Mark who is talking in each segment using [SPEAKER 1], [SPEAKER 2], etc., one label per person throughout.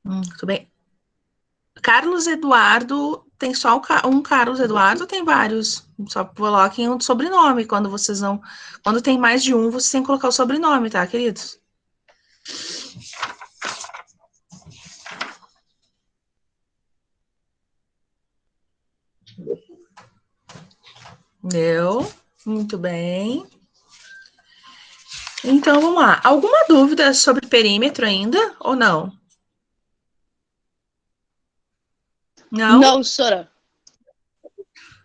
[SPEAKER 1] Tudo bem. Carlos Eduardo, tem só um Carlos Eduardo ou tem vários? Só coloquem um sobrenome. Quando vocês não. Quando tem mais de um, vocês têm que colocar o sobrenome, tá, queridos? Deu. Muito bem. Então, vamos lá. Alguma dúvida sobre perímetro ainda ou não? Não?
[SPEAKER 2] Não, Sora.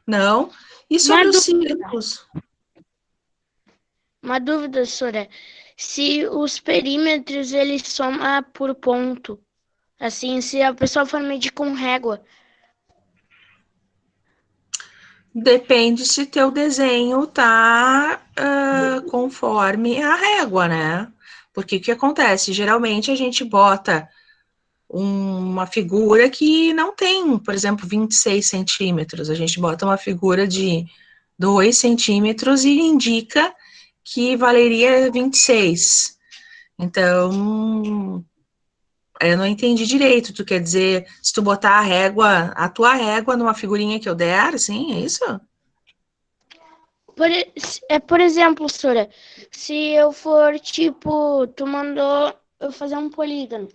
[SPEAKER 1] Não. E
[SPEAKER 2] Uma
[SPEAKER 1] sobre os
[SPEAKER 2] dúvida.
[SPEAKER 1] círculos?
[SPEAKER 2] Uma dúvida, Sora. Se os perímetros, eles somam por ponto. Assim, se a pessoa for medir com régua.
[SPEAKER 1] Depende se teu desenho tá conforme a régua, né? Porque o que acontece? Geralmente a gente bota uma figura que não tem, por exemplo, 26 centímetros. A gente bota uma figura de 2 centímetros e indica que valeria 26. Então, eu não entendi direito. Tu quer dizer, se tu botar a tua régua numa figurinha que eu der, assim, é isso?
[SPEAKER 2] Por exemplo, Sora, se eu for, tipo, tu mandou eu fazer um polígono.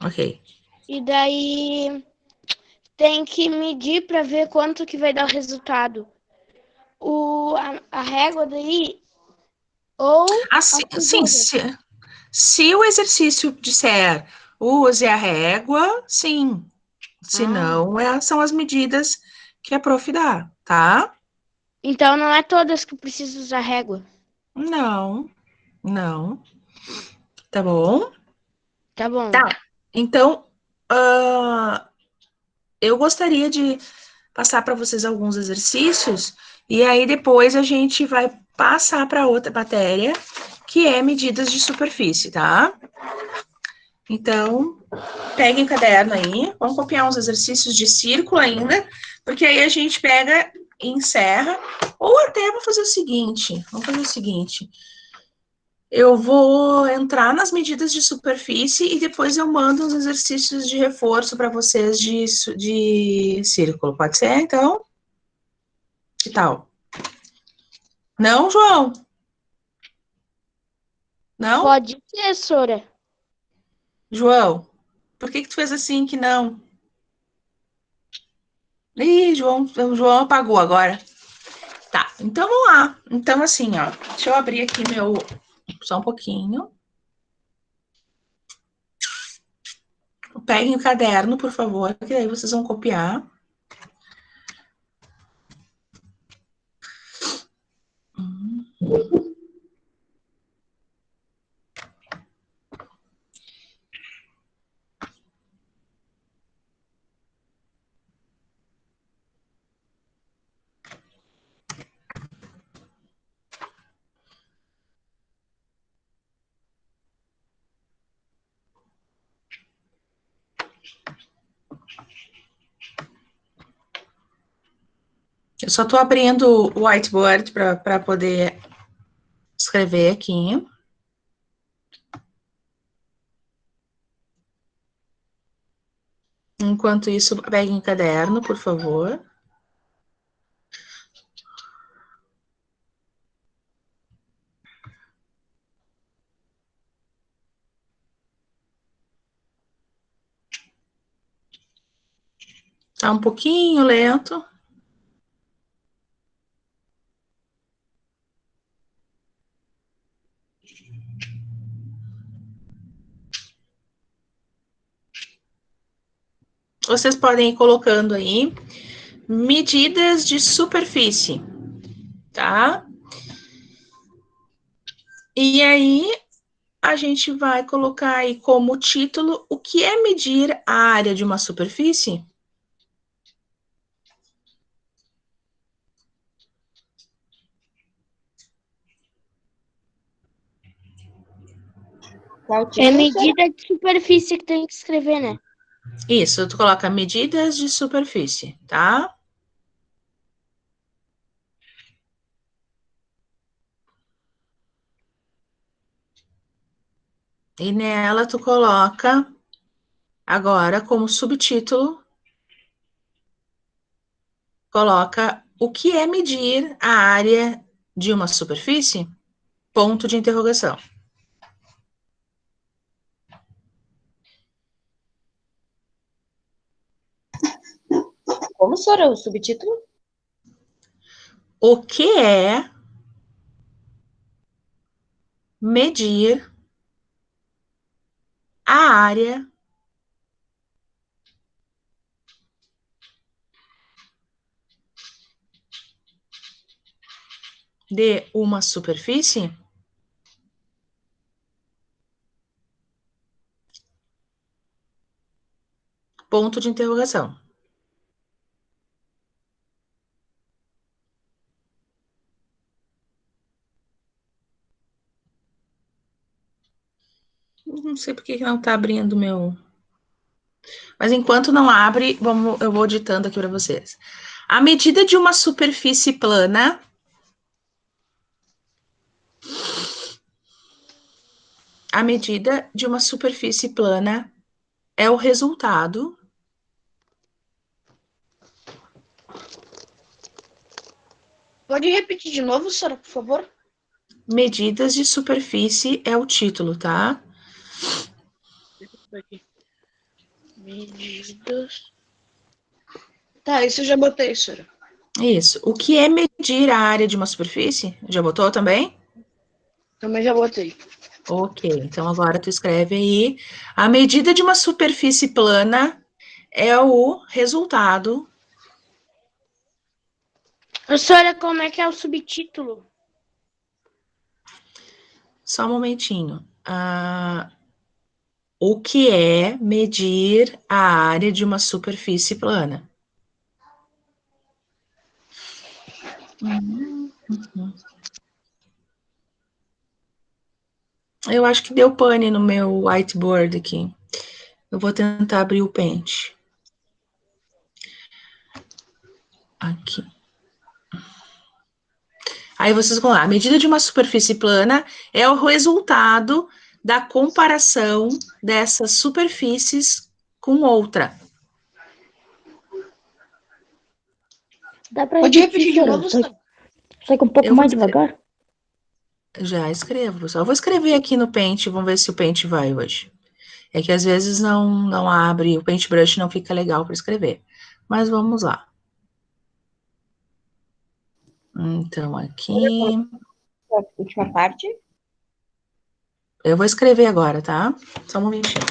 [SPEAKER 1] Ok.
[SPEAKER 2] E daí tem que medir para ver quanto que vai dar o resultado. A régua daí, ou a
[SPEAKER 1] Assim, sim,
[SPEAKER 2] tesoura.
[SPEAKER 1] se o exercício disser use a régua, sim. Se
[SPEAKER 2] Ah,
[SPEAKER 1] não, são as medidas que a prof dá, tá?
[SPEAKER 2] então não é todas que precisam usar régua.
[SPEAKER 1] Não, não. Tá bom?
[SPEAKER 2] Tá bom.
[SPEAKER 1] Tá. Então, eu gostaria de passar para vocês alguns exercícios e aí depois a gente vai passar para outra matéria, que é medidas de superfície, tá? Então, peguem o caderno aí, vamos copiar uns exercícios de círculo ainda, porque aí a gente pega e encerra, ou até vamos fazer o seguinte, eu vou entrar nas medidas de superfície e depois eu mando uns exercícios de reforço para vocês de círculo, pode ser, então? Que tal? Não, João? Não?
[SPEAKER 2] Pode ser, Sora.
[SPEAKER 1] João, por que tu fez assim que não? Ih, o João apagou agora. Tá, então vamos lá. Então, assim, ó, deixa eu abrir aqui meu. Só um pouquinho. Peguem o caderno, por favor, que daí vocês vão copiar. Eu só tô abrindo o whiteboard para poder escrever aqui. Enquanto isso, peguem o caderno, por favor. Tá um pouquinho lento. Vocês podem ir colocando aí medidas de superfície, tá? E aí a gente vai colocar aí como título o que é medir a área de uma superfície? Qual
[SPEAKER 2] É
[SPEAKER 1] título será?
[SPEAKER 2] medida de superfície que tem que escrever, né?
[SPEAKER 1] Isso, tu coloca medidas de superfície, tá? E nela tu coloca agora como subtítulo, coloca o que é medir a área de uma superfície? Ponto de interrogação.
[SPEAKER 3] Como, Sora, o subtítulo?
[SPEAKER 1] O que é medir a área de uma superfície? Ponto de interrogação. Não sei por que não está abrindo o meu. Mas enquanto não abre, eu vou ditando aqui para vocês. A medida de uma superfície plana. A medida de uma superfície plana é o resultado.
[SPEAKER 2] Pode repetir de novo, Sora, por favor?
[SPEAKER 1] Medidas de superfície é o título, tá?
[SPEAKER 2] Medidas. Tá, isso eu já botei, Sora.
[SPEAKER 1] Isso. O que é medir a área de uma superfície? Já botou também?
[SPEAKER 2] Também já botei.
[SPEAKER 1] Ok, então agora tu escreve aí. A medida de uma superfície plana é o resultado.
[SPEAKER 2] Sora, como é que é o subtítulo?
[SPEAKER 1] Só um momentinho. O que é medir a área de uma superfície plana? Eu acho que deu pane no meu whiteboard aqui. Eu vou tentar abrir o Paint. Aqui. Aí vocês vão lá. A medida de uma superfície plana é o resultado da comparação dessas superfícies com outra.
[SPEAKER 3] Dá pra
[SPEAKER 2] Pode
[SPEAKER 3] repetir,
[SPEAKER 2] repetir de
[SPEAKER 3] Sora?
[SPEAKER 2] novo, Sora?
[SPEAKER 3] Só que um pouco
[SPEAKER 1] Eu vou
[SPEAKER 3] mais devagar.
[SPEAKER 1] Já escrevo, pessoal. Eu vou escrever aqui no Paint, vamos ver se o Paint vai hoje. É que às vezes não abre, o Paintbrush não fica legal para escrever. Mas vamos lá. Então, aqui.
[SPEAKER 3] A última parte.
[SPEAKER 1] Eu vou escrever agora, tá? Só um momentinho.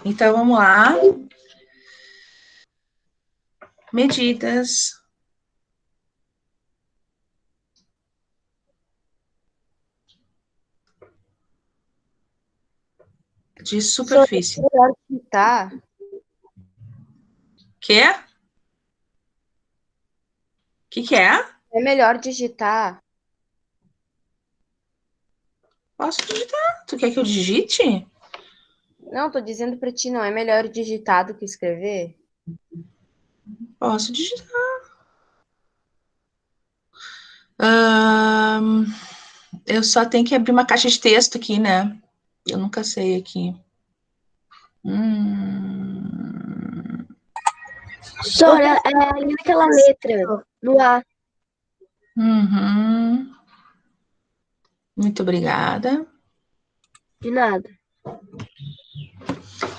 [SPEAKER 1] Então, vamos lá. Medidas de
[SPEAKER 3] Sora, é
[SPEAKER 1] superfície.
[SPEAKER 3] melhor digitar.
[SPEAKER 1] Quê? Que é?
[SPEAKER 3] É melhor digitar.
[SPEAKER 1] Posso digitar. Tu quer que eu digite?
[SPEAKER 3] Não, tô dizendo pra ti, não é melhor digitar do que escrever?
[SPEAKER 1] Posso digitar. Ahn, eu só tenho que abrir uma caixa de texto aqui, né? Eu nunca sei aqui. Hum,
[SPEAKER 3] Sora, é ali naquela letra, no A.
[SPEAKER 1] uhum. Muito obrigada.
[SPEAKER 3] De nada.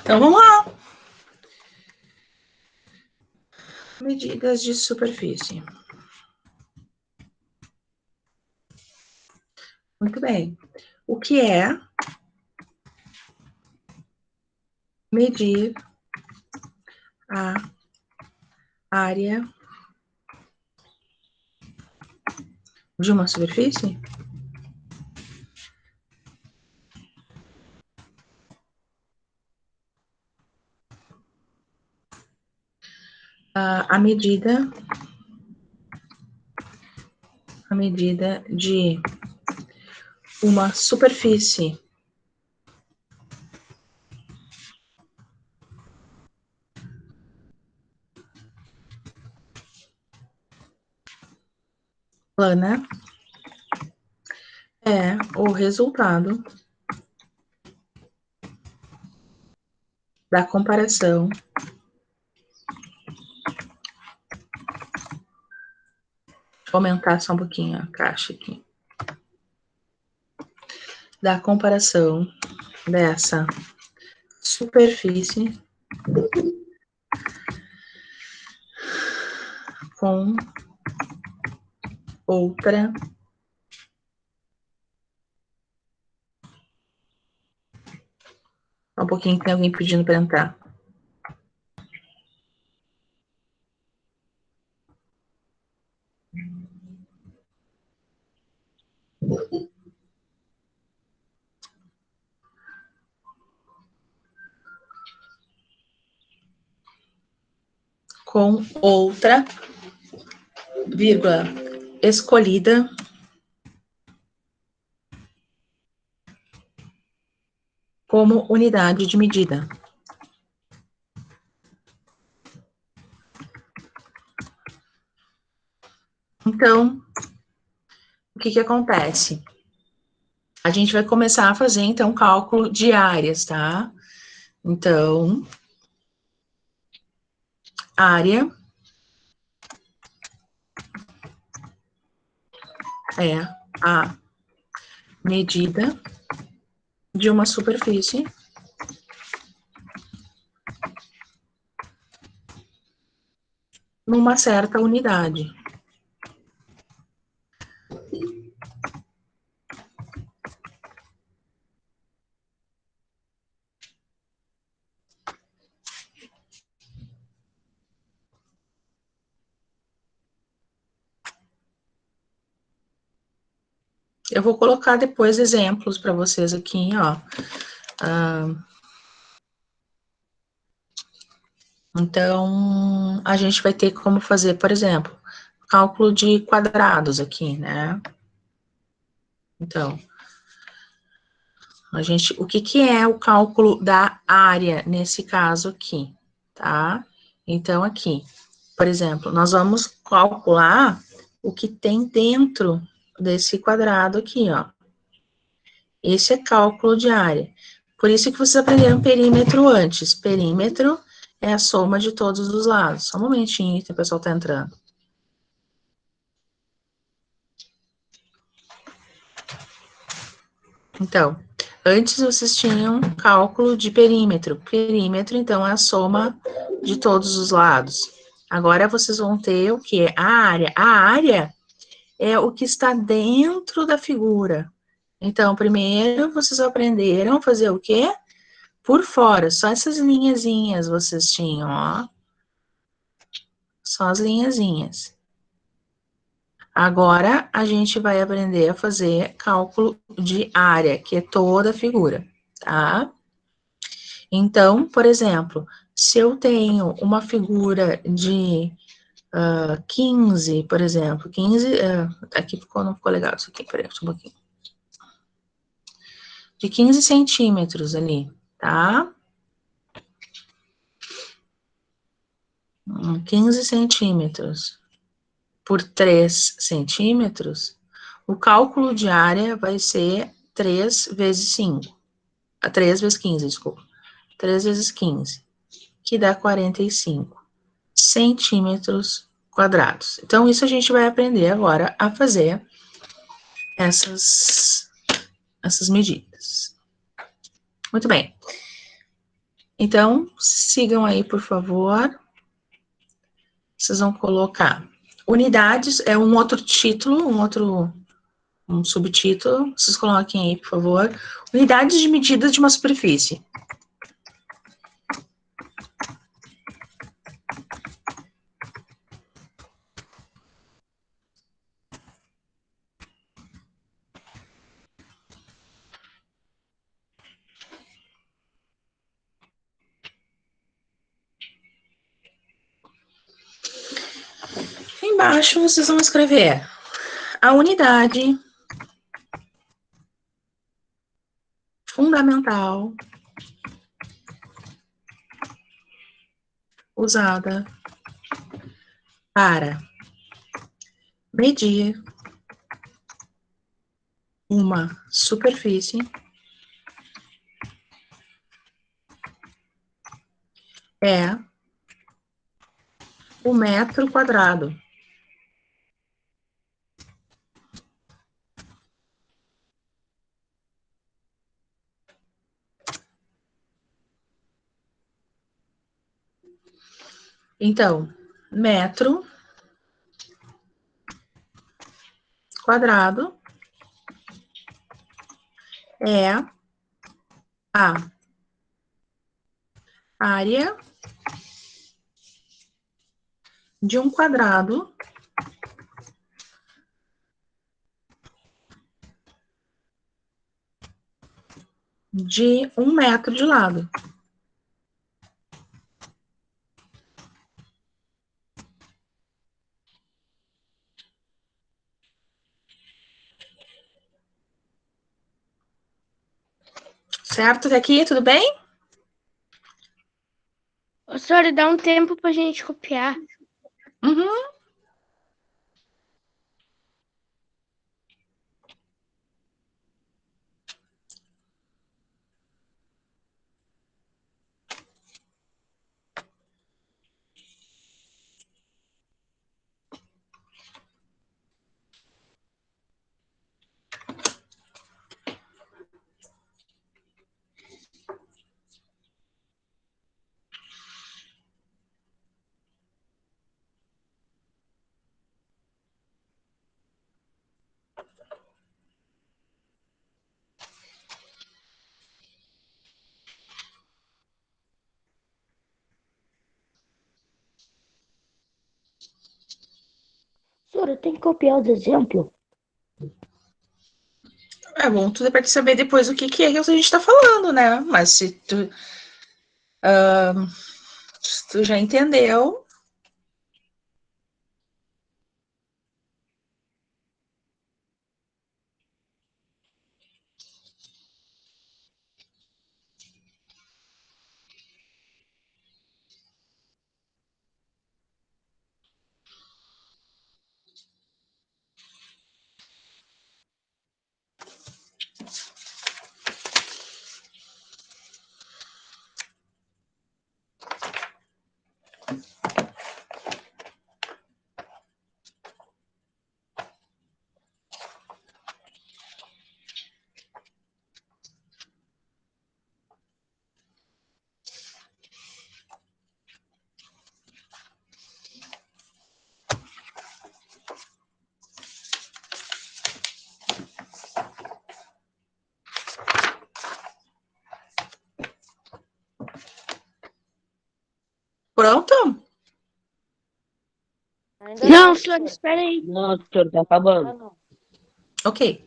[SPEAKER 1] Então vamos lá. Medidas de superfície. Muito bem. O que é medir a área de uma superfície? A medida de uma superfície plana é o resultado da comparação vou aumentar só um pouquinho a caixa aqui, da comparação dessa superfície com outra um pouquinho, tem alguém pedindo para entrar. Com outra, vírgula, escolhida como unidade de medida. Então, o que acontece? A gente vai começar a fazer, então, cálculo de áreas, tá? Então, área é a medida de uma superfície numa certa unidade. Eu vou colocar depois exemplos para vocês aqui, ó. Então, a gente vai ter como fazer, por exemplo, cálculo de quadrados aqui, né? Então, o que é o cálculo da área nesse caso aqui, tá? Então, aqui, por exemplo, nós vamos calcular o que tem dentro desse quadrado aqui, ó. Esse é cálculo de área. Por isso que vocês aprenderam perímetro antes. Perímetro é a soma de todos os lados. Só um momentinho que o pessoal tá entrando. Então, antes vocês tinham cálculo de perímetro. Perímetro, então, é a soma de todos os lados. Agora vocês vão ter o que? A área. A área é o que está dentro da figura. Então, primeiro vocês aprenderam a fazer o quê? Por fora, só essas linhazinhas vocês tinham, ó. Só as linhazinhas. Agora, a gente vai aprender a fazer cálculo de área, que é toda a figura, tá? Então, por exemplo, se eu tenho uma figura de 15, por exemplo, 15, aqui não ficou legal isso aqui, peraí, só um pouquinho. De 15 centímetros ali, tá? 15 centímetros por 3 centímetros, o cálculo de área vai ser 3 vezes 5. 3 vezes 15, desculpa. 3 vezes 15, que dá 45 centímetros quadrados. Então, isso a gente vai aprender agora a fazer essas medidas. Muito bem. Então, sigam aí, por favor. Vocês vão colocar unidades, é um outro título, um subtítulo. Vocês coloquem aí, por favor. Unidades de medida de uma superfície. Embaixo vocês vão escrever a unidade fundamental usada para medir uma superfície é o metro quadrado. Então, metro quadrado é a área de um quadrado de 1 metro de lado. Certo até aqui, tudo bem?
[SPEAKER 2] Ô, senhora, dá um tempo pra gente copiar.
[SPEAKER 1] Uhum.
[SPEAKER 2] Senhora, tem que copiar os exemplos.
[SPEAKER 1] É bom tu depois saber depois o que é que a gente tá falando, né? Mas se tu já entendeu, pronto?
[SPEAKER 3] Ainda
[SPEAKER 2] Não,
[SPEAKER 3] não,
[SPEAKER 2] senhora,
[SPEAKER 3] professora.
[SPEAKER 2] espera aí.
[SPEAKER 4] Não, doutor, tá acabando.
[SPEAKER 3] Não.
[SPEAKER 1] Ok.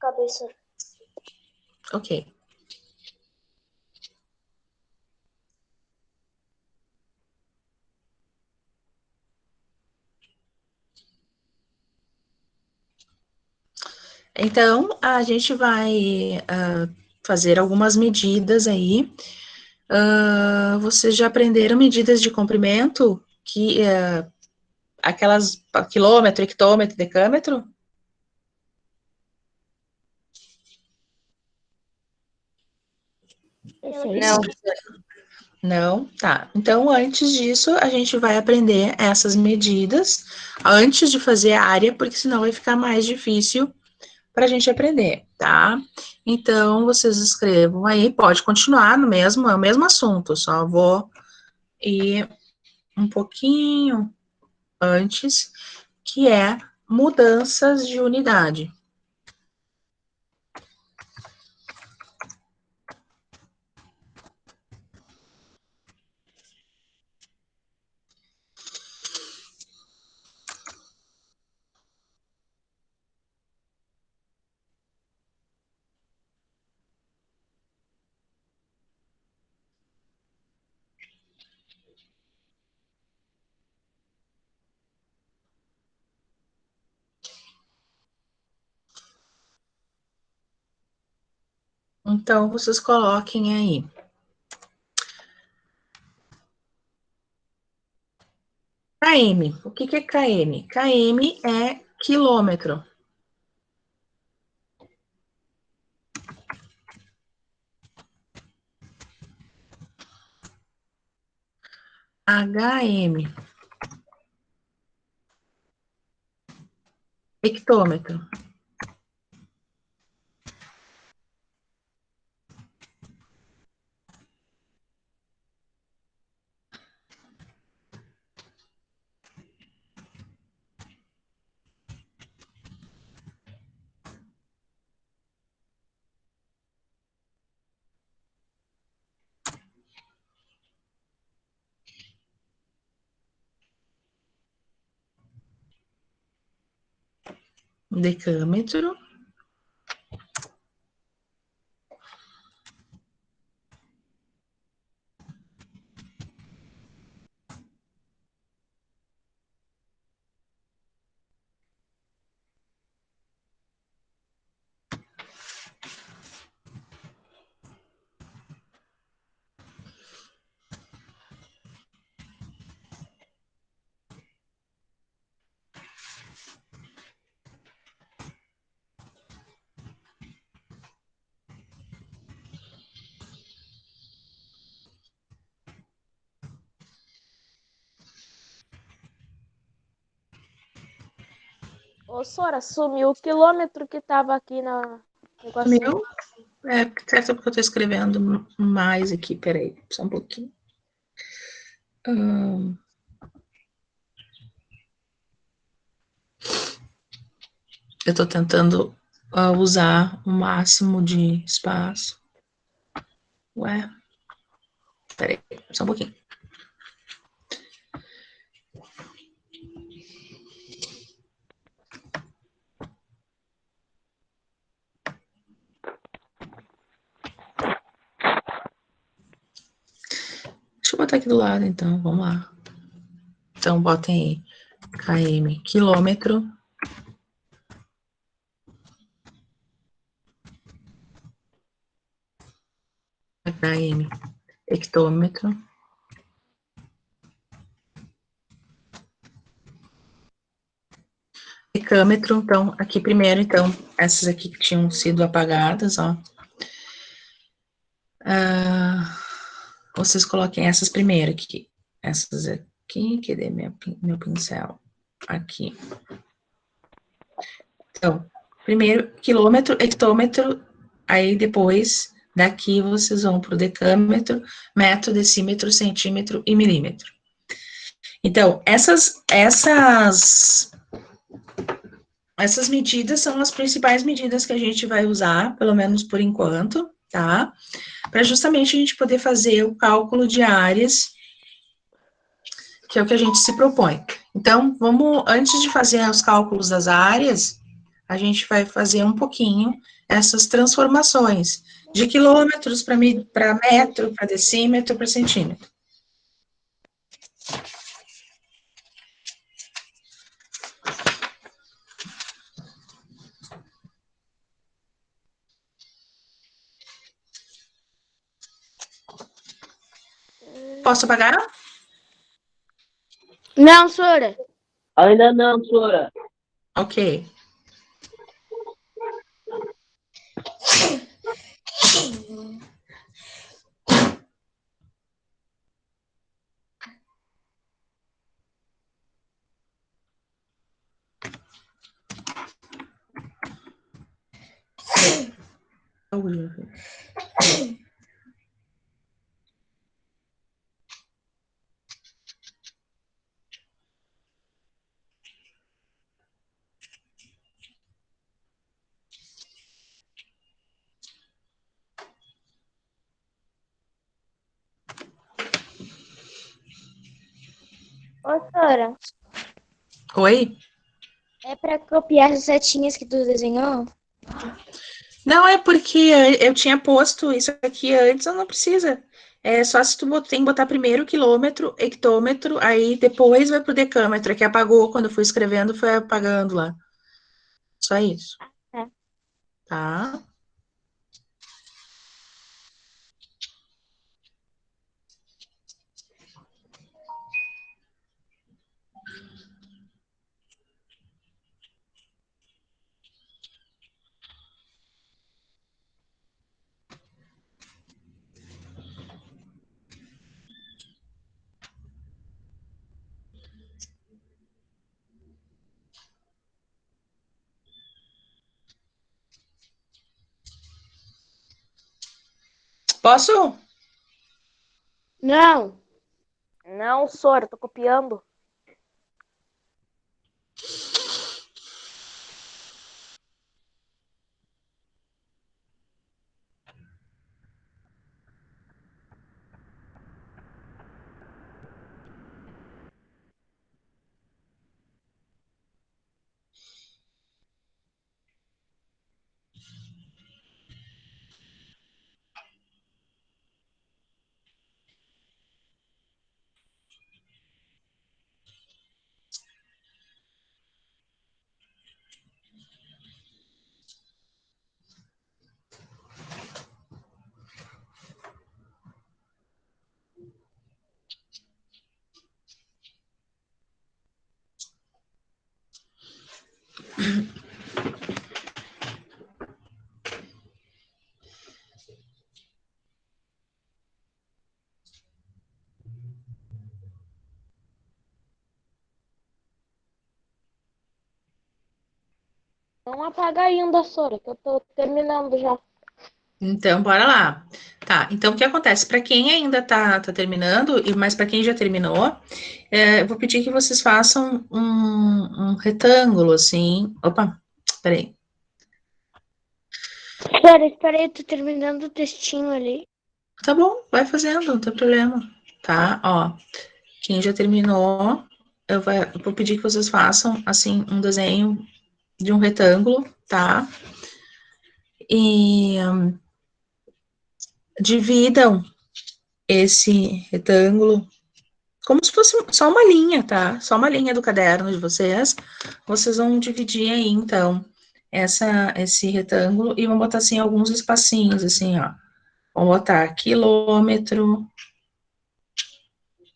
[SPEAKER 2] Cabeça.
[SPEAKER 1] Ok. Então, a gente vai fazer algumas medidas aí. Vocês já aprenderam medidas de comprimento? Aquelas quilômetro, hectômetro, decâmetro?
[SPEAKER 3] Não.
[SPEAKER 1] Não? Tá. Então, antes disso, a gente vai aprender essas medidas antes de fazer a área, porque senão vai ficar mais difícil para a gente aprender, tá? Então, vocês escrevam aí, pode continuar no mesmo, é o mesmo assunto, só vou ir um pouquinho antes, que é mudanças de unidade. Então, vocês coloquem aí. KM. O que é KM? KM é quilômetro. HM. Hectômetro. Decâmetro.
[SPEAKER 2] Ô, Sora, sumiu o quilômetro que tava aqui na negocinho.
[SPEAKER 1] Meu? Certo, porque eu tô escrevendo mais aqui. Peraí, só um pouquinho. Eu tô tentando usar o máximo de espaço. Ué? Peraí, só um pouquinho. Deixa eu botar aqui do lado, então. Vamos lá. Então, botem aí. KM, quilômetro. HM, hectômetro. Decâmetro, então, aqui primeiro, então, essas aqui que tinham sido apagadas, ó. Vocês coloquem essas primeiro aqui. Essas aqui, cadê meu pincel? Aqui. Então, primeiro, quilômetro, hectômetro, aí depois, daqui vocês vão para o decâmetro, metro, decímetro, centímetro e milímetro. Então, essas medidas são as principais medidas que a gente vai usar, pelo menos por enquanto, tá? Para justamente a gente poder fazer o cálculo de áreas, que é o que a gente se propõe. Então, vamos, antes de fazer os cálculos das áreas, a gente vai fazer um pouquinho essas transformações de quilômetros para metro, para decímetro, para centímetro. Posso apagar?
[SPEAKER 2] Não, Sora.
[SPEAKER 4] Ainda não, Sora.
[SPEAKER 1] Ok.
[SPEAKER 2] Ô, Sora,
[SPEAKER 1] Oi?
[SPEAKER 2] é pra copiar as setinhas que tu desenhou?
[SPEAKER 1] Não, é porque eu tinha posto isso aqui antes, não precisa. É só se tu tem que botar primeiro o quilômetro, hectômetro, aí depois vai pro decâmetro, que apagou quando eu fui escrevendo, foi apagando lá. Só isso.
[SPEAKER 2] É.
[SPEAKER 1] Tá? Posso?
[SPEAKER 2] Não.
[SPEAKER 5] Não, Sora, tô copiando. Não apaga ainda, Sora, que eu tô terminando já.
[SPEAKER 1] Então, bora lá. Tá, então o que acontece? Para quem ainda tá terminando, mas para quem já terminou, eu vou pedir que vocês façam um retângulo, assim. Opa, peraí.
[SPEAKER 2] Sora, espera aí, tô terminando o textinho ali.
[SPEAKER 1] Tá bom, vai fazendo, não tem problema. Tá, ó. Quem já terminou, eu vou pedir que vocês façam, assim, um desenho de um retângulo, tá? E dividam esse retângulo como se fosse só uma linha, tá? Só uma linha do caderno de vocês. Vocês vão dividir aí, então, esse retângulo e vão botar, assim, alguns espacinhos, assim, ó. Vão botar quilômetro,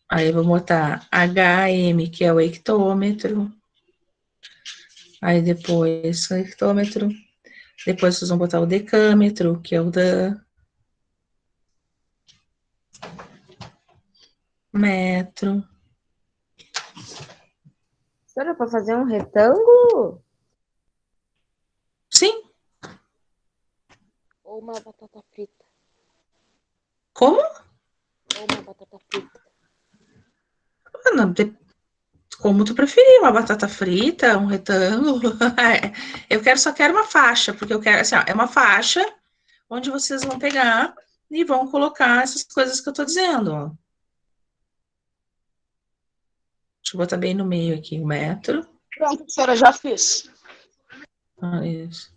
[SPEAKER 1] aí vou botar HM, que é o hectômetro, aí depois o hectômetro, depois vocês vão botar o decâmetro, que é o da metro.
[SPEAKER 3] Sora, para fazer um retângulo?
[SPEAKER 1] Sim,
[SPEAKER 5] Ou uma batata frita.
[SPEAKER 1] como?
[SPEAKER 5] Ou uma batata frita.
[SPEAKER 1] Não, como tu preferir, uma batata frita, um retângulo. Só quero uma faixa, porque eu quero, assim, ó, é uma faixa onde vocês vão pegar e vão colocar essas coisas que eu tô dizendo, ó. Deixa eu botar bem no meio aqui, 1 metro.
[SPEAKER 6] Pronto, Sora, já fiz.
[SPEAKER 1] Isso.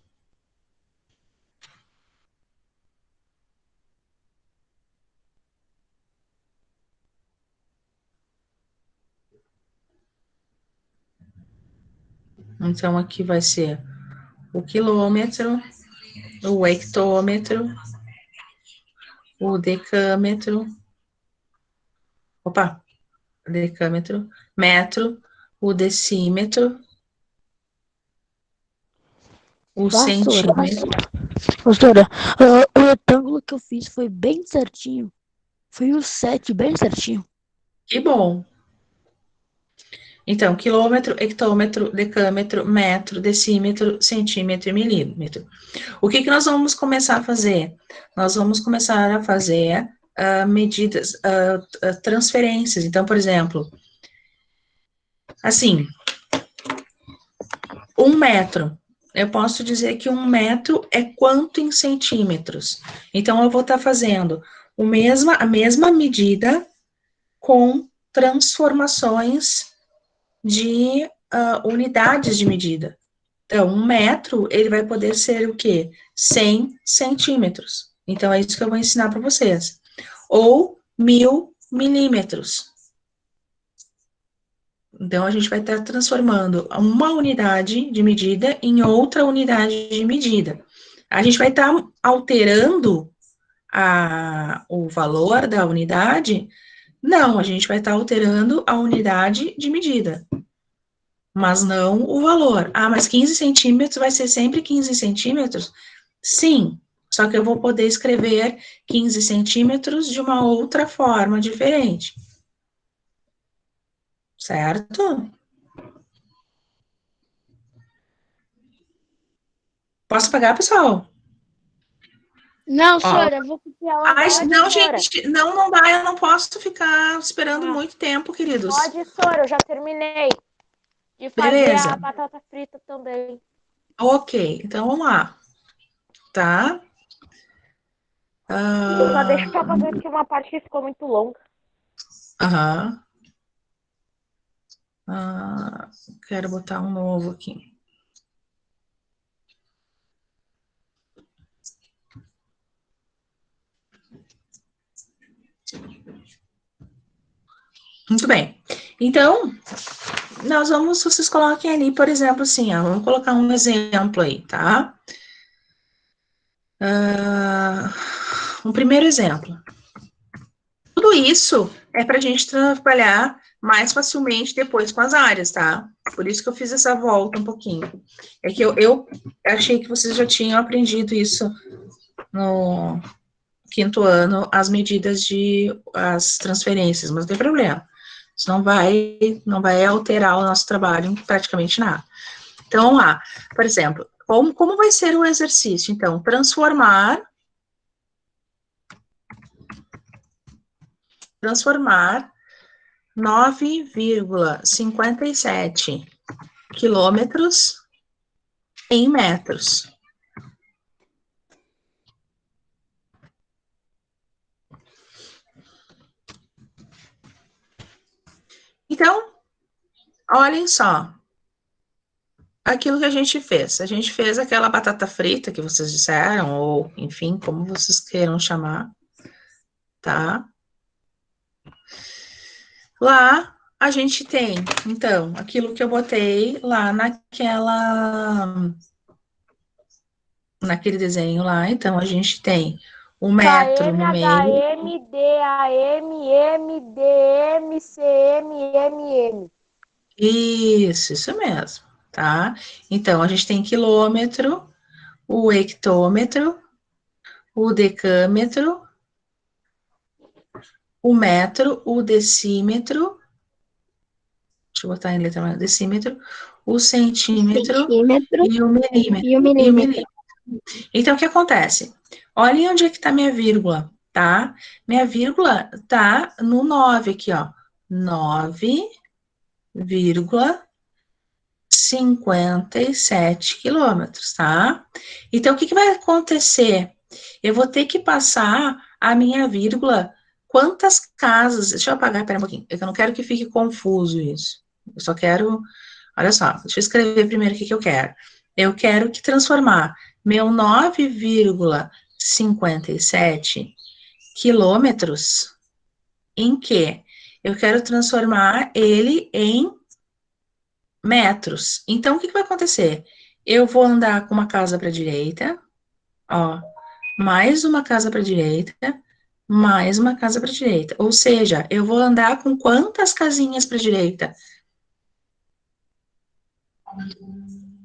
[SPEAKER 1] Então, aqui vai ser o quilômetro, o hectômetro, o decâmetro, opa, decâmetro, metro, o decímetro, o
[SPEAKER 7] Vassoura.
[SPEAKER 1] centímetro.
[SPEAKER 7] Pastora, o retângulo que eu fiz foi bem certinho. Foi o 7, bem certinho.
[SPEAKER 1] Que bom. Então, quilômetro, hectômetro, decâmetro, metro, decímetro, centímetro e milímetro. O que nós vamos começar a fazer? Nós vamos começar a fazer medidas, transferências. Então, por exemplo, assim, 1 metro. Eu posso dizer que 1 metro é quanto em centímetros. Então, eu vou estar fazendo a mesma medida com transformações de unidades de medida. Então, 1 metro, ele vai poder ser o quê? 100 centímetros. Então, é isso que eu vou ensinar para vocês. Ou 1000 milímetros. Então, a gente vai estar transformando uma unidade de medida em outra unidade de medida. A gente vai estar alterando o valor da unidade? Não, a gente vai estar alterando a unidade de medida, mas não o valor. Ah, mas 15 centímetros vai ser sempre 15 centímetros? Sim, só que eu vou poder escrever 15 centímetros de uma outra forma diferente. Certo? Posso pagar, pessoal?
[SPEAKER 2] Não,
[SPEAKER 1] Ó.
[SPEAKER 2] senhora, eu vou copiar ela
[SPEAKER 1] Ai,
[SPEAKER 2] agora,
[SPEAKER 1] não,
[SPEAKER 2] senhora.
[SPEAKER 1] gente, não dá, eu não posso ficar esperando
[SPEAKER 2] Ah.
[SPEAKER 1] muito tempo, queridos.
[SPEAKER 5] Pode, senhora, eu já terminei de fazer
[SPEAKER 1] Beleza.
[SPEAKER 5] a batata frita também.
[SPEAKER 1] Ok, então vamos lá. Tá?
[SPEAKER 5] Só deixa eu fazer aqui uma parte que ficou muito longa.
[SPEAKER 1] Aham. Quero botar um novo aqui. Muito bem. Então, vocês coloquem ali, por exemplo, assim, ó, vamos colocar um exemplo aí, tá? Um primeiro exemplo. Tudo isso é para a gente trabalhar mais facilmente depois com as áreas, tá? Por isso que eu fiz essa volta um pouquinho. É que eu achei que vocês já tinham aprendido isso no quinto ano, as medidas as transferências, mas não tem problema. Isso não vai alterar o nosso trabalho em praticamente nada. Então, vamos lá. Por exemplo, como vai ser o exercício? Então, transformar 9,57 quilômetros em metros. Então, olhem só, aquilo que a gente fez. A gente fez aquela batata frita que vocês disseram, ou, enfim, como vocês queiram chamar, tá? Lá, a gente tem, então, aquilo que eu botei lá naquele desenho lá. Então, a gente tem o metro no meio.
[SPEAKER 5] KM, DAM, MDM, CM,
[SPEAKER 1] Isso mesmo, tá? Então, a gente tem quilômetro, o hectômetro, o decâmetro, o metro, o decímetro, deixa eu botar em letra maior, decímetro, o centímetro e o milímetro. Então, o que acontece? Olhem onde é que está minha vírgula, tá? Minha vírgula tá no 9 aqui, ó. 9,57 quilômetros, tá? Então, o que vai acontecer? Eu vou ter que passar a minha vírgula. Quantas casas? Deixa eu apagar, pera um pouquinho. Eu não quero que fique confuso isso. Eu só quero. Olha só, deixa eu escrever primeiro o que eu quero. Eu quero que transformar meu 9,57 quilômetros em quê? Eu quero transformar ele em metros. Então, o que vai acontecer? Eu vou andar com uma casa para a direita, ó, mais uma casa para a direita, mais uma casa para a direita. Ou seja, eu vou andar com quantas casinhas para a direita?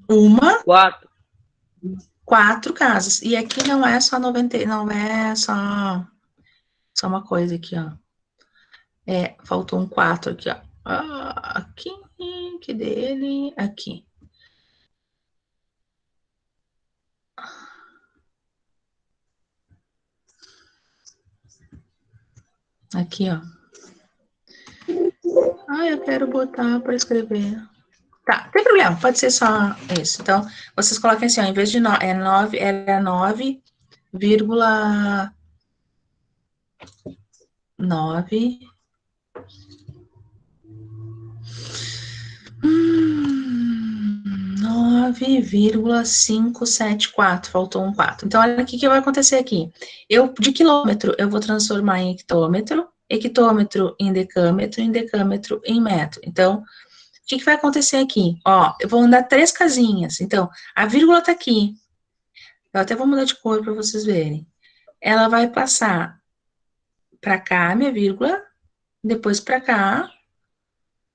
[SPEAKER 1] Uma.
[SPEAKER 4] 4.
[SPEAKER 1] 4 casas. E aqui não é só 90, não é só uma coisa aqui, ó. Faltou um 4 aqui, ó. Aqui, que dele, aqui. Aqui, ó. Eu quero botar para escrever. Tá, não tem problema, pode ser só isso. Então, vocês coloquem assim, ó, em vez de 9, era 9, 9,574, faltou um 4. Então, olha o que vai acontecer aqui. De quilômetro, eu vou transformar em hectômetro, hectômetro em decâmetro em metro. Então, o que vai acontecer aqui? Ó, eu vou andar 3 casinhas. Então, a vírgula tá aqui. Eu até vou mudar de cor para vocês verem. Ela vai passar para cá, minha vírgula, depois para cá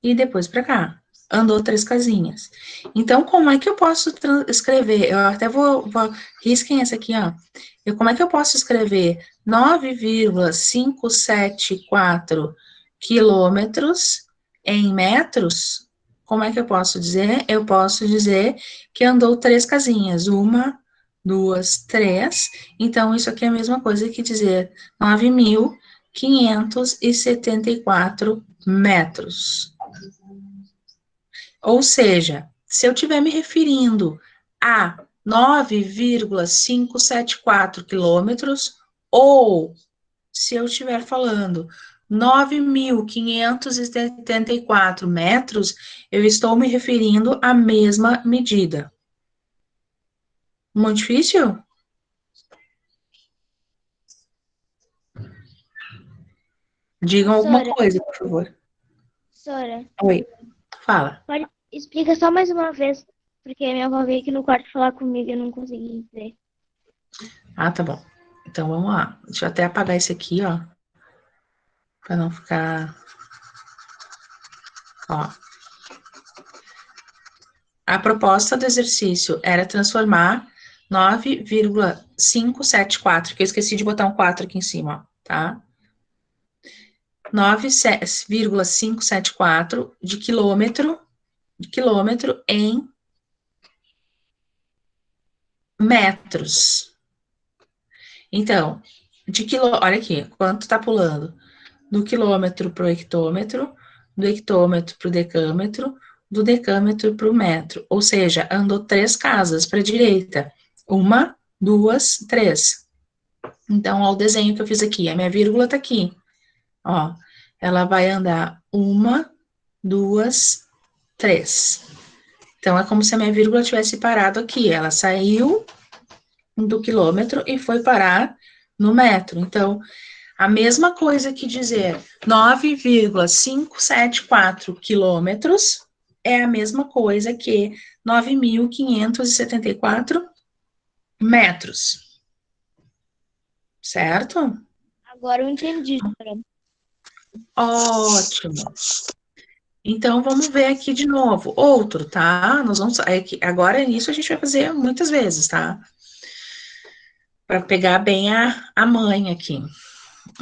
[SPEAKER 1] e depois para cá. Andou 3 casinhas. Então, como é que eu posso escrever? Eu até risquem essa aqui, ó. Como é que eu posso escrever 9,574 quilômetros em metros? Como é que eu posso dizer? Eu posso dizer que andou 3 casinhas. 1, 2, 3. Então, isso aqui é a mesma coisa que dizer 9.574 metros. Ou seja, se eu estiver me referindo a 9,574 quilômetros, ou se eu estiver falando 9.574 metros, eu estou me referindo à mesma medida. Muito difícil? Digam alguma
[SPEAKER 2] Sora,
[SPEAKER 1] coisa, por favor.
[SPEAKER 2] Sora,
[SPEAKER 1] Oi, fala.
[SPEAKER 2] explica só mais uma vez, porque minha avó veio aqui no quarto falar comigo e eu não consegui entender.
[SPEAKER 1] Ah, tá bom. Então, vamos lá. Deixa eu até apagar esse aqui, ó. Para não ficar... Ó. A proposta do exercício era transformar 9,574, que eu esqueci de botar um 4 aqui em cima, ó, tá? 9,574 de quilômetro em metros. Então, olha aqui, quanto tá pulando? Do quilômetro para o hectômetro, do hectômetro para o decâmetro, do decâmetro para o metro. Ou seja, andou 3 casas para a direita. 1, 2, 3. Então, ó, o desenho que eu fiz aqui, a minha vírgula tá aqui. Ó, ela vai andar 1, 2, 3. Então, é como se a minha vírgula tivesse parado aqui. Ela saiu do quilômetro e foi parar no metro. Então, a mesma coisa que dizer 9,574 quilômetros é a mesma coisa que 9.574 metros. Certo?
[SPEAKER 2] Agora eu entendi, Sora.
[SPEAKER 1] Ótimo. Então, vamos ver aqui de novo. Outro, tá? Nós vamos... Agora, nisso, a gente vai fazer muitas vezes, tá? Para pegar bem a mãe aqui.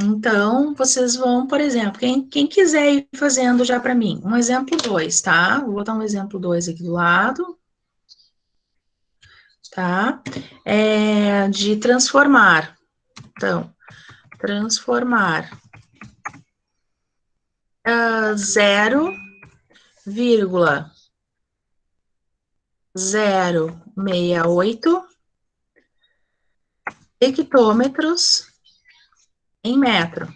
[SPEAKER 1] Então, vocês vão, por exemplo, quem quiser ir fazendo já para mim, um exemplo 2, tá? Vou botar um exemplo 2 aqui do lado, tá? De transformar. Então, transformar 0,068 hectômetros em metro,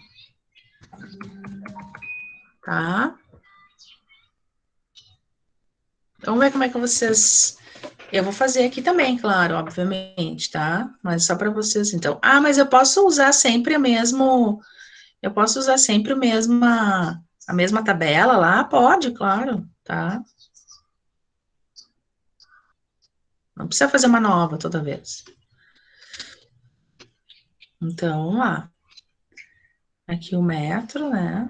[SPEAKER 1] tá? Vamos ver como é que vocês... Eu vou fazer aqui também, claro, obviamente, tá? Mas só para vocês, então. Ah, mas eu posso usar sempre o mesmo... Eu posso usar sempre a mesma tabela lá? Pode, claro, tá? Não precisa fazer uma nova toda vez. Então, vamos lá. Aqui o metro, né?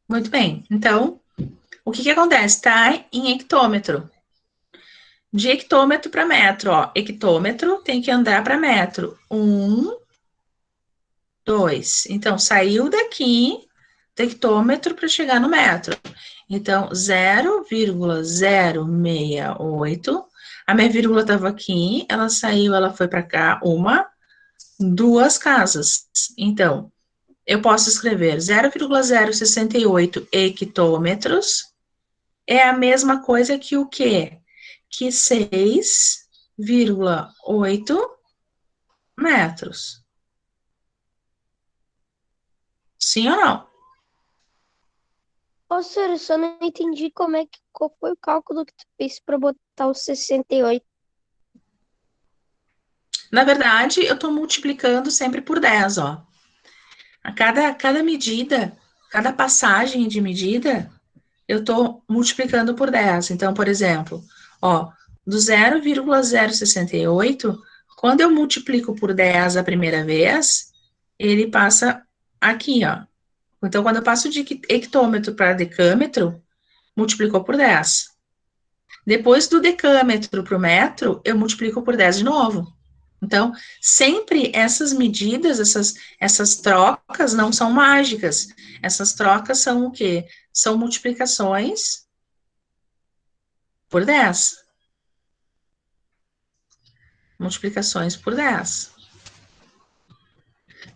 [SPEAKER 1] Muito bem. Então, o que acontece? Tá em hectômetro. De hectômetro para metro, ó. Hectômetro tem que andar para metro. 1, 2. Então, saiu daqui do hectômetro para chegar no metro. Então, 0,068. A minha vírgula estava aqui, ela saiu, ela foi para cá, 1, 2 casas. Então, eu posso escrever 0,068 hectômetros é a mesma coisa que o quê? Que 6,8 metros. Sim ou não?
[SPEAKER 5] Ô, Sora, eu só não entendi qual foi o cálculo que tu fez pra botar o 68.
[SPEAKER 1] Na verdade, eu estou multiplicando sempre por 10, ó. A cada medida, cada passagem de medida, eu estou multiplicando por 10. Então, por exemplo, ó, do 0,068, quando eu multiplico por 10 a primeira vez, ele passa aqui, ó. Então, quando eu passo de hectômetro para decâmetro, multiplicou por 10. Depois do decâmetro para o metro, eu multiplico por 10 de novo. Então, sempre essas medidas, essas trocas não são mágicas. Essas trocas são o quê? São multiplicações por 10. Multiplicações por 10.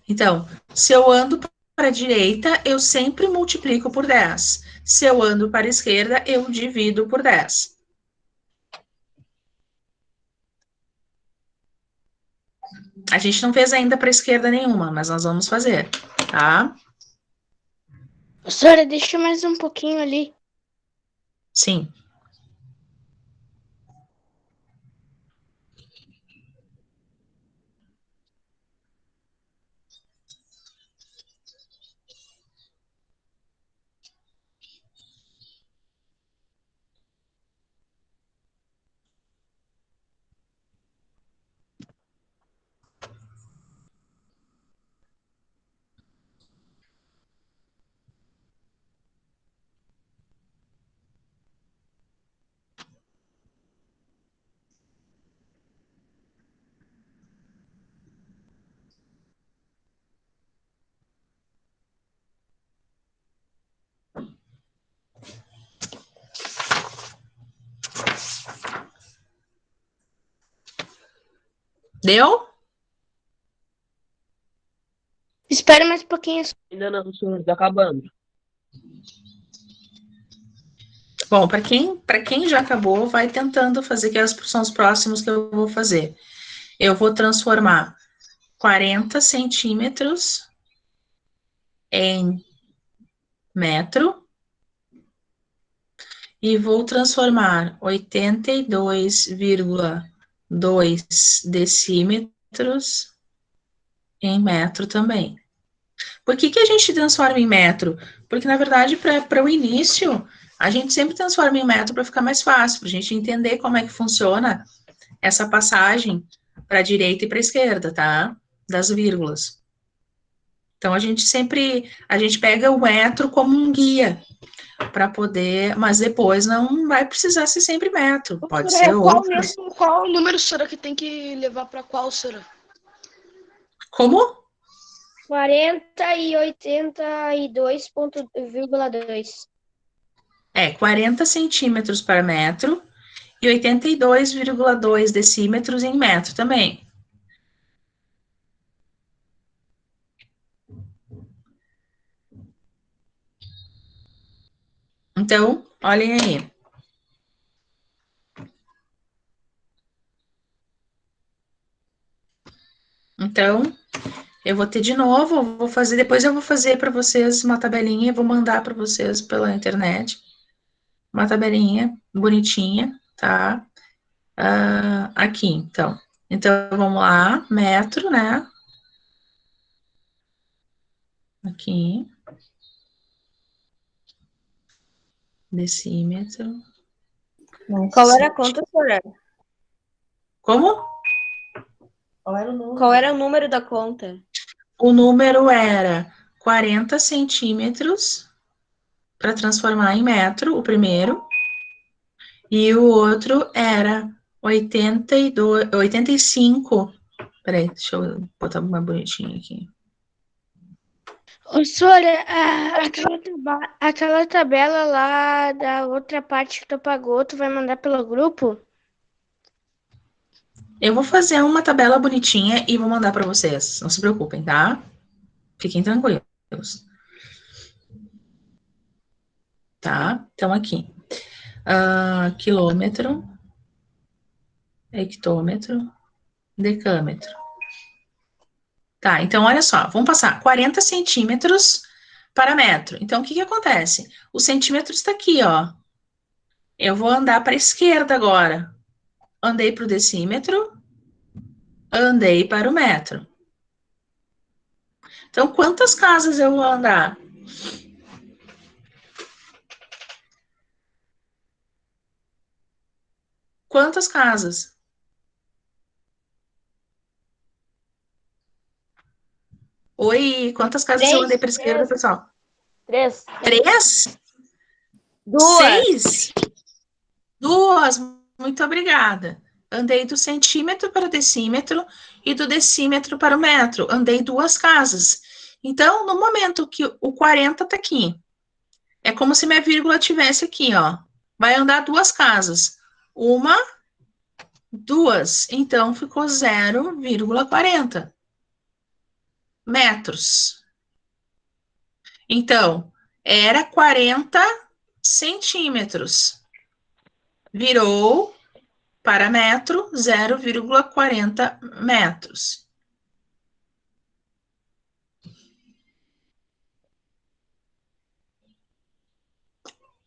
[SPEAKER 1] Então, se eu ando para a direita, eu sempre multiplico por 10. Se eu ando para a esquerda, eu divido por 10. A gente não fez ainda para a esquerda nenhuma, mas nós vamos fazer, tá?
[SPEAKER 2] Professora, deixa mais um pouquinho ali.
[SPEAKER 1] Sim. Deu?
[SPEAKER 2] Espera mais um pouquinho.
[SPEAKER 4] Ainda não, senhor, tá acabando.
[SPEAKER 1] Bom, para quem já acabou, vai tentando fazer, que são os próximos que eu vou fazer. Eu vou transformar 40 centímetros em metro e vou transformar 82,2 decímetros em metro também. Por que a gente transforma em metro? Porque, na verdade, para o início, a gente sempre transforma em metro para ficar mais fácil, para a gente entender como é que funciona essa passagem para a direita e para a esquerda, tá? Das vírgulas. Então, a gente pega o metro como um guia para poder, mas depois não vai precisar ser sempre metro, pode ser outros.
[SPEAKER 6] Qual número será que tem que levar para qual será?
[SPEAKER 1] Como?
[SPEAKER 5] 40 e 82,2.
[SPEAKER 1] 40 centímetros para metro e 82,2 decímetros em metro também. Então, olhem aí. Então, eu vou ter de novo, depois eu vou fazer para vocês uma tabelinha, vou mandar para vocês pela internet. Uma tabelinha bonitinha, tá? Aqui, então. Então, vamos lá, metro, né? Aqui. Decímetro.
[SPEAKER 3] Qual era a conta, senhora?
[SPEAKER 1] Como?
[SPEAKER 3] Qual era o número da conta?
[SPEAKER 1] O número era 40 centímetros para transformar em metro, o primeiro. E o outro era 85. Peraí, deixa eu botar mais bonitinho aqui.
[SPEAKER 2] Professora, aquela tabela lá da outra parte que tu pagou, tu vai mandar pelo grupo?
[SPEAKER 1] Eu vou fazer uma tabela bonitinha e vou mandar para vocês. Não se preocupem, tá? Fiquem tranquilos. Tá? Então, aqui. Quilômetro, hectômetro, decâmetro. Tá, então, olha só. Vamos passar 40 centímetros para metro. Então, o que acontece? O centímetro está aqui, ó. Eu vou andar para a esquerda agora. Andei para o decímetro, andei para o metro. Então, quantas casas eu vou andar? Quantas casas? Oi, quantas casas eu andei para a esquerda, pessoal?
[SPEAKER 5] 3.
[SPEAKER 1] 3?
[SPEAKER 3] Duas.
[SPEAKER 1] 6? 2, muito obrigada. Andei do centímetro para o decímetro e do decímetro para o metro. Andei 2 casas. Então, no momento que o 40 tá aqui, é como se minha vírgula tivesse aqui, ó. Vai andar 2 casas. 1, 2. Então, ficou 0,40 metros. Então, era 40 centímetros. Virou para metro 0,40 metros.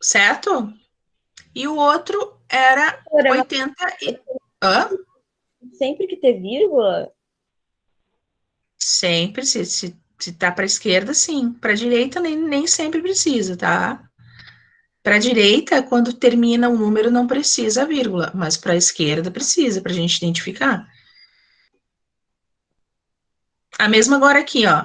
[SPEAKER 1] Certo? E o outro era 80 e... Hã?
[SPEAKER 3] Sempre que ter vírgula?
[SPEAKER 1] Sempre, se tá para a esquerda, sim. Para a direita, nem sempre precisa, tá? Para a direita, quando termina o número, não precisa a vírgula, mas para a esquerda precisa, para a gente identificar. A mesma agora aqui, ó,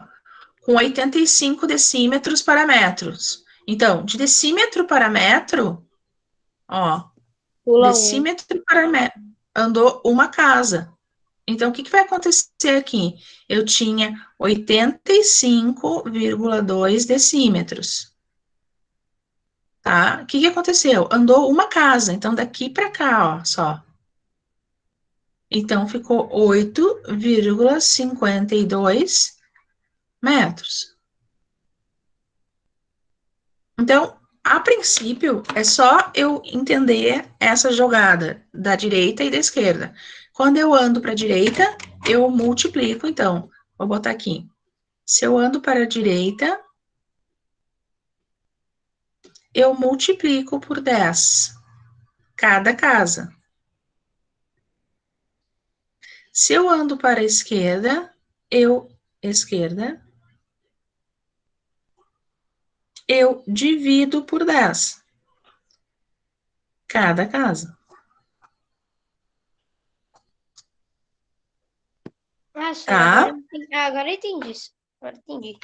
[SPEAKER 1] com 85 decímetros para metros. Então, de decímetro para metro, ó,
[SPEAKER 3] Pula um.
[SPEAKER 1] decímetro para metro, andou uma casa. Então, o que vai acontecer aqui? Eu tinha 85,2 decímetros. Tá? O que aconteceu? Andou uma casa, então daqui para cá, ó, só. Então, ficou 8,52 metros. Então, a princípio, é só eu entender essa jogada da direita e da esquerda. Quando eu ando para a direita, eu multiplico, então, vou botar aqui. Se eu ando para a direita, eu multiplico por 10 cada casa. Se eu ando para a esquerda, eu divido por 10 cada casa. Tá?
[SPEAKER 5] Agora eu entendi isso. Agora eu entendi.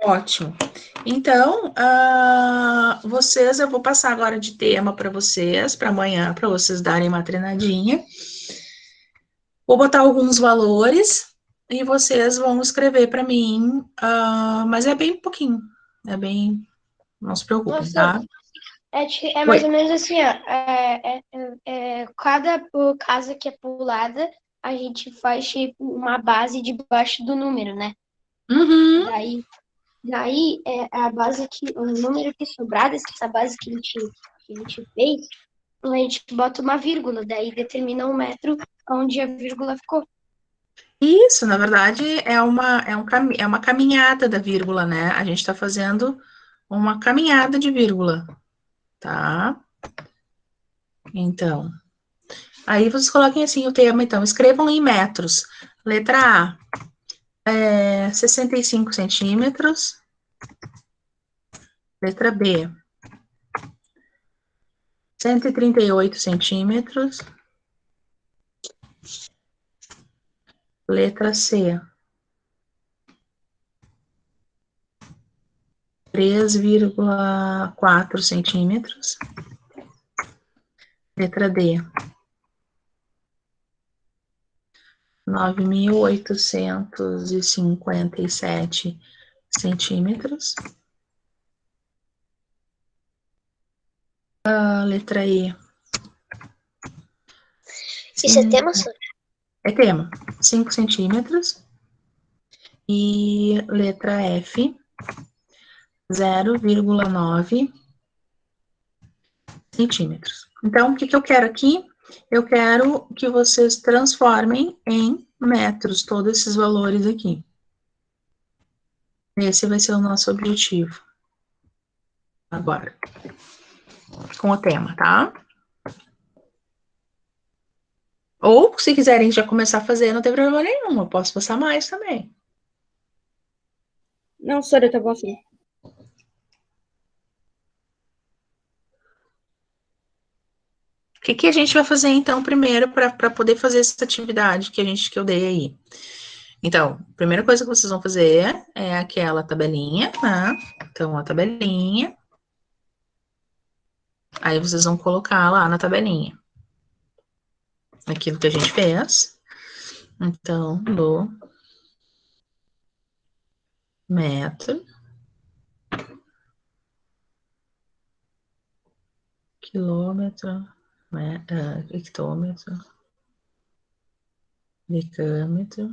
[SPEAKER 1] Ótimo. Então, vocês, eu vou passar agora de tema para vocês, para amanhã, para vocês darem uma treinadinha. Vou botar alguns valores e vocês vão escrever para mim, mas é bem pouquinho, não se preocupem, tá?
[SPEAKER 5] É mais ou menos assim, ó. Cada casa que é pulada, a gente faz tipo uma base debaixo do número, né?
[SPEAKER 1] Uhum.
[SPEAKER 5] Daí a base o número que sobrar dessa base que a gente fez, a gente bota uma vírgula, daí determina um metro onde a vírgula ficou.
[SPEAKER 1] Isso, na verdade, é uma caminhada da vírgula, né? A gente está fazendo uma caminhada de vírgula, tá? Então, aí vocês coloquem assim o tema, então, escrevam em metros. Letra A, 65 centímetros. Letra B, 138 centímetros. Letra C, 3,4 centímetros. Letra D, 9.857 centímetros. A letra E.
[SPEAKER 5] Isso é tema, Sônia?
[SPEAKER 1] É tema. 5 centímetros. E letra F, 0,9 centímetros. Então, o que eu quero aqui? Eu quero que vocês transformem em metros todos esses valores aqui. Esse vai ser o nosso objetivo. Agora. Com o tema, tá? Ou, se quiserem já começar a fazer, não tem problema nenhum. Eu posso passar mais também.
[SPEAKER 3] Não, Sora, tá bom assim.
[SPEAKER 1] O que a gente vai fazer, então, primeiro, para poder fazer essa atividade que eu dei aí? Então, a primeira coisa que vocês vão fazer é aquela tabelinha, tá? Então, a tabelinha. Aí vocês vão colocar lá na tabelinha aquilo que a gente fez. Então, do metro, quilômetro, hectômetro, decâmetro,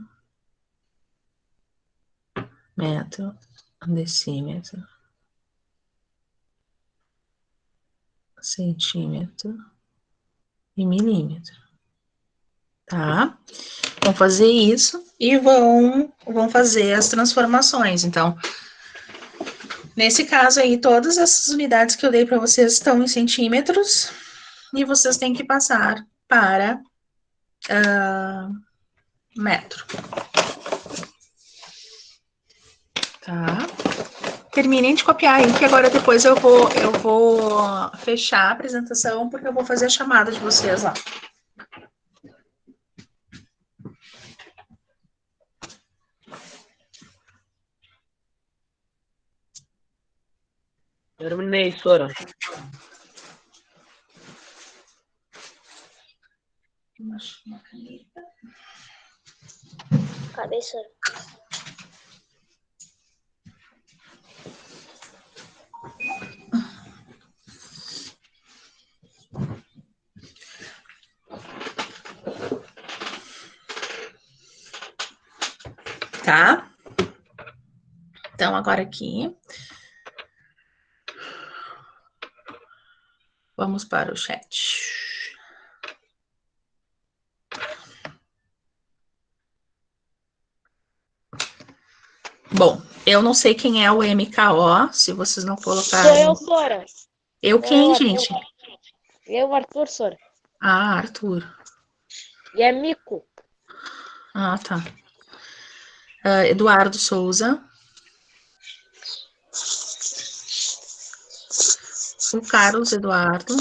[SPEAKER 1] metro, decímetro, centímetro e milímetro, tá? Vão fazer isso e vão fazer as transformações. Então, nesse caso aí, todas essas unidades que eu dei para vocês estão em centímetros e vocês têm que passar para metro, tá? Terminem de copiar aí, que agora depois eu vou fechar a apresentação, porque eu vou fazer a chamada de vocês lá.
[SPEAKER 4] Terminei, Sora.
[SPEAKER 5] Cadê, Sora?
[SPEAKER 1] Tá? Então, agora aqui. Vamos para o chat. Bom, eu não sei quem é o MKO, se vocês não
[SPEAKER 2] Sou
[SPEAKER 1] colocaram.
[SPEAKER 2] eu, Sora.
[SPEAKER 1] Eu quem, gente?
[SPEAKER 2] Eu, Arthur, Sora.
[SPEAKER 1] Ah, Arthur.
[SPEAKER 2] E é Mico.
[SPEAKER 1] Ah, tá. Eduardo Souza. O Carlos Eduardo.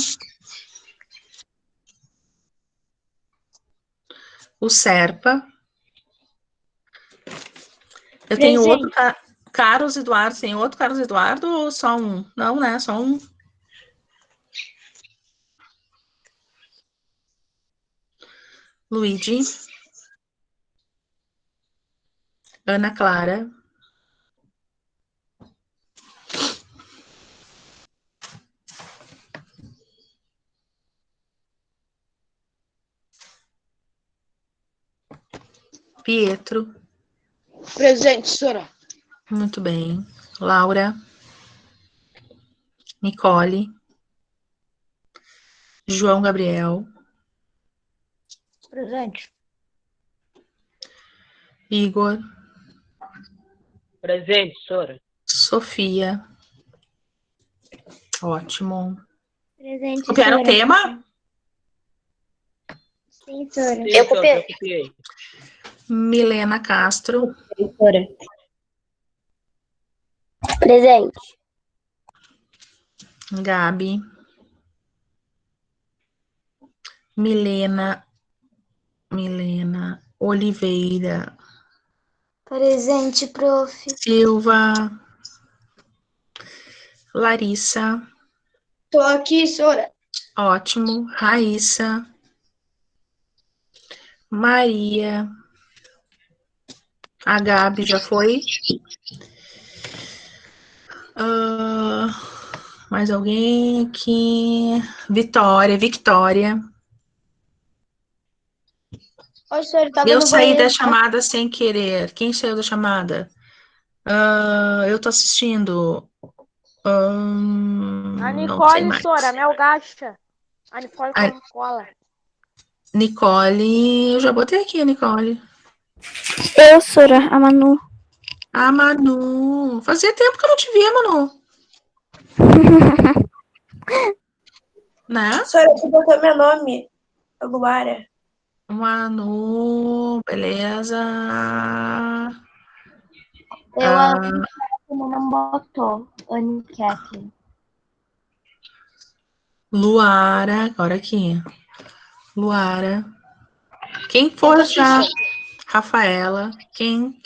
[SPEAKER 1] O Serpa. Eu tenho outro Carlos Eduardo. Tem outro Carlos Eduardo ou só um? Não, né? Só um. Luigi. Ana Clara. Pietro.
[SPEAKER 6] Presente, Sora.
[SPEAKER 1] Muito bem. Laura. Nicole. João Gabriel.
[SPEAKER 7] Presente.
[SPEAKER 1] Igor.
[SPEAKER 4] Presente, Sora.
[SPEAKER 1] Sofia. Ótimo.
[SPEAKER 5] Presente,
[SPEAKER 1] Copiaram o
[SPEAKER 5] Sora.
[SPEAKER 1] tema?
[SPEAKER 5] Sim, Sora.
[SPEAKER 4] Sim, eu copiei.
[SPEAKER 1] Milena Castro.
[SPEAKER 5] Sora. Presente.
[SPEAKER 1] Gabi. Milena Oliveira.
[SPEAKER 5] Presente, prof.
[SPEAKER 1] Silva. Larissa.
[SPEAKER 5] Tô aqui, Sora.
[SPEAKER 1] Ótimo. Raíssa. Maria. A Gabi já foi. Mais alguém aqui? Victoria.
[SPEAKER 5] Oi, Sora, tava
[SPEAKER 1] Eu
[SPEAKER 5] no
[SPEAKER 1] saí
[SPEAKER 5] banheiro.
[SPEAKER 1] da chamada sem querer. Quem saiu da chamada? Eu tô assistindo.
[SPEAKER 2] A
[SPEAKER 1] Não sei
[SPEAKER 2] Nicole,
[SPEAKER 1] mais.
[SPEAKER 2] Sora, Mel Gacha. A Nicole
[SPEAKER 1] A-
[SPEAKER 2] Coca-Cola.
[SPEAKER 1] Nicole, eu já botei aqui a Nicole.
[SPEAKER 5] Eu, Sora, a Manu.
[SPEAKER 1] A Manu. Fazia tempo que eu não te via, Manu. Né?
[SPEAKER 5] Sora, você botou meu nome. Luara.
[SPEAKER 1] Manu, beleza.
[SPEAKER 5] Eu a não botou. Anne Kathleen.
[SPEAKER 1] Luara, agora aqui. Luara. Quem for já. Rafaela. Quem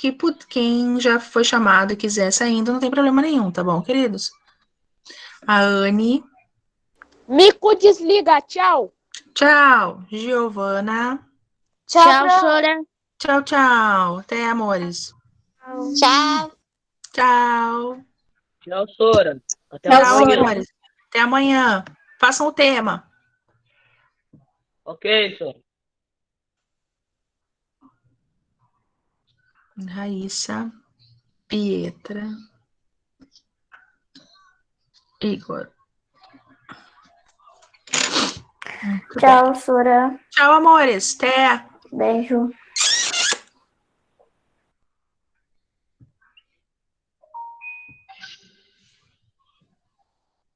[SPEAKER 1] já foi chamado e quiser saindo, não tem problema nenhum, tá bom, queridos? A Anne.
[SPEAKER 6] Mico desliga, tchau.
[SPEAKER 1] Tchau, Giovana.
[SPEAKER 2] Tchau, Sora.
[SPEAKER 1] Tchau, tchau. Até, amores.
[SPEAKER 2] Tchau.
[SPEAKER 1] Tchau.
[SPEAKER 4] Tchau, Sora. Até
[SPEAKER 2] Tchau,
[SPEAKER 1] Tchau,
[SPEAKER 4] amanhã.
[SPEAKER 1] amores. Até amanhã. Façam o tema.
[SPEAKER 4] Ok, Sora.
[SPEAKER 1] Raíssa, Pietra, Igor. Muito bem.
[SPEAKER 8] Tchau, Sora.
[SPEAKER 1] Tchau, amores. Até.
[SPEAKER 8] Beijo.